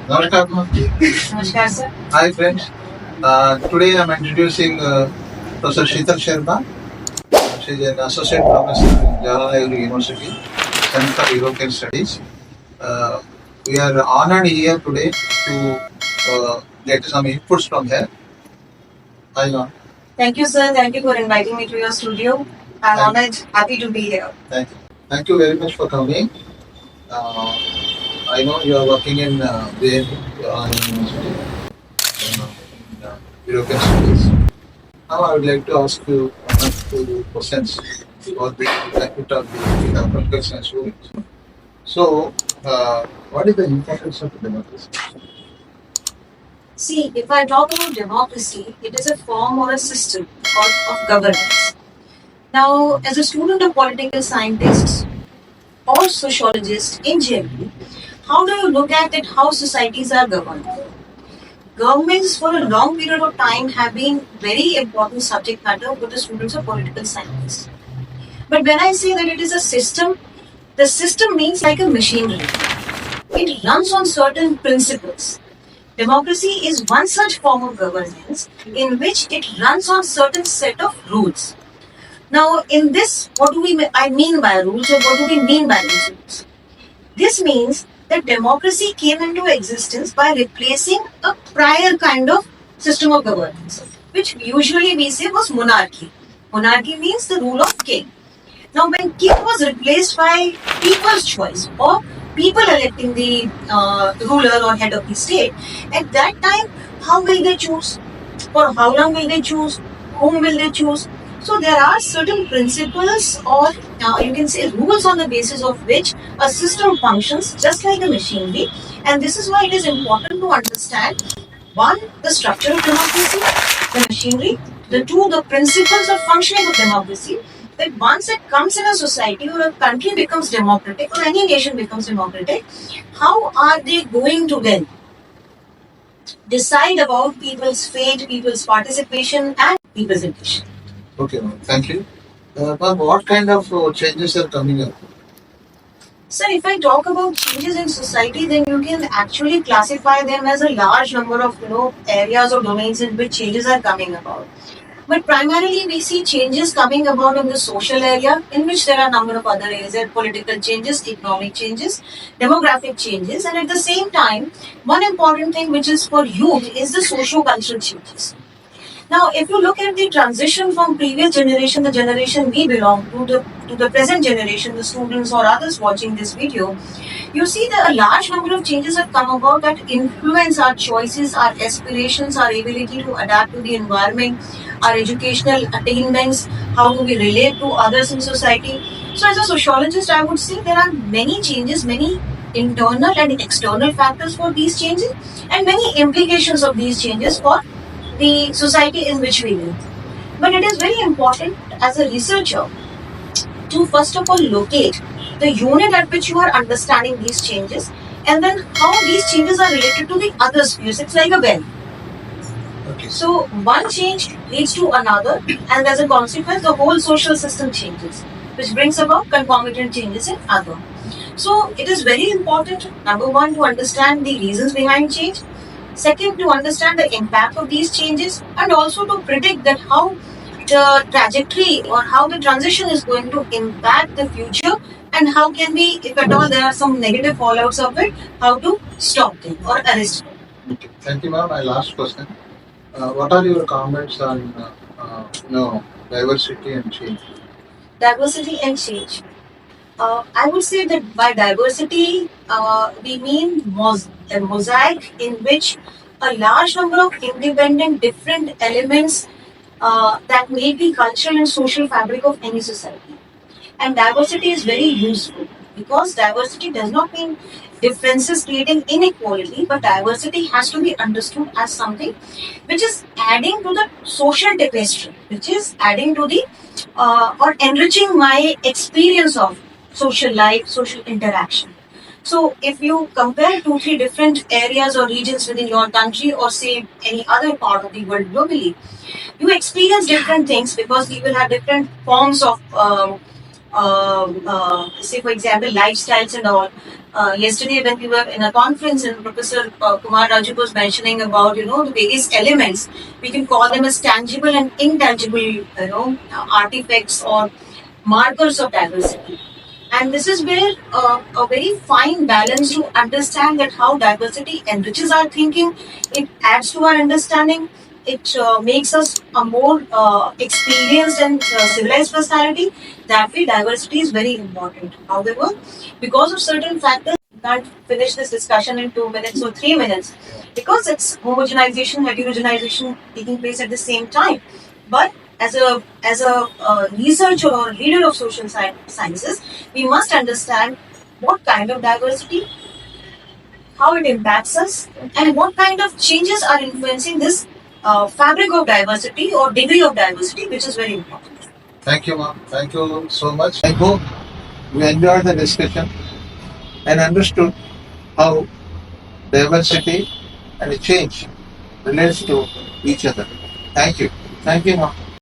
Namaskar. Namaskar, sir. Hi, friends. Today I'm introducing Professor Sheetal Sharma. She is an associate professor in Jawaharlal University, Center for European Studies. We are honored here today to get some inputs from her. Hi, ma'am. Thank you, sir. Thank you for inviting me to your studio. I'm honored, happy to be here. Thank you. Thank you very much for coming. Uh, I know you are working in the University, European Studies. Now I would like to ask you one or two questions for the benefit of the applicants and students. So, what is the importance of democracy? See, if I talk about democracy, it is a form or a system of governance. Now, as a student of political scientists or sociologists in general, how do you look at it, how societies are governed? Governments for a long period of time have been very important subject matter for the students of political science. But when I say that it is a system, the system means like a machinery. It runs on certain principles. Democracy is one such form of governance in which it runs on certain set of rules. Now, in this, what do I mean by rules, or what do we mean by these rules? This means that democracy came into existence by replacing a prior kind of system of governance, which usually we say was monarchy. Monarchy means the rule of king. Now, when king was replaced by people's choice or people electing the ruler or head of the state, at that time, how will they choose? For how long will they choose? Whom will they choose? So there are certain principles or you can say rules on the basis of which a system functions just like a machinery, and this is why it is important to understand one, the structure of democracy, the machinery, the two, the principles of functioning of democracy, that once it comes in a society or a country becomes democratic or any nation becomes democratic, how are they going to then decide about people's fate, people's participation and representation? Okay, ma'am. Thank you. Ma'am, what kind of changes are coming up? Sir, if I talk about changes in society, then you can actually classify them as a large number of areas or domains in which changes are coming about. But primarily, we see changes coming about in the social area, in which there are a number of other areas: political changes, economic changes, demographic changes, and at the same time, one important thing which is for youth is the socio-cultural changes. Now, if you look at the transition from previous generation, the generation we belong to the present generation, the students or others watching this video, you see that a large number of changes have come about that influence our choices, our aspirations, our ability to adapt to the environment, our educational attainments, how do we relate to others in society. So, as a sociologist, I would say there are many changes, many internal and external factors for these changes, and many implications of these changes for the society in which we live. But it is very important as a researcher to first of all locate the unit at which you are understanding these changes, and then how these changes are related to the other spheres. It's like a bell. Okay. So one change leads to another, and as a consequence, the whole social system changes, which brings about concomitant changes in other. So it is very important, number one, to understand the reasons behind change. Second, to understand the impact of these changes, and also to predict that how the trajectory or how the transition is going to impact the future, and how can we, if at all there are some negative fallouts of it, how to stop them or arrest them. Okay. Thank you, ma'am. My last question. What are your comments on diversity and change? Diversity and change. I would say that by diversity, we mean a mosaic in which a large number of independent, different elements that make the cultural and social fabric of any society. And diversity is very useful because diversity does not mean differences creating inequality, but diversity has to be understood as something which is adding to the social tapestry, which is adding to the or enriching my experience of social life, social interaction. So if you compare 2-3 different areas or regions within your country, or say any other part of the world globally, you experience different things because people have different forms of say for example, lifestyles and all. Yesterday, when we were in a conference, and Professor Kumar Raju was mentioning about the various elements, we can call them as tangible and intangible, artifacts or markers of diversity. And this is where a very fine balance to understand that how diversity enriches our thinking, it adds to our understanding, it makes us a more experienced and civilized personality. That way, diversity is very important. However, because of certain factors, we can't finish this discussion in 2 minutes or 3 minutes because it's homogenization, heterogenization taking place at the same time. But as a researcher or leader of social sciences, we must understand what kind of diversity, how it impacts us, and what kind of changes are influencing this fabric of diversity or degree of diversity, which is very important. Thank you, ma'am. Thank you so much. I hope you enjoyed the discussion and understood how diversity and change relates to each other. Thank you. Thank you, ma'am.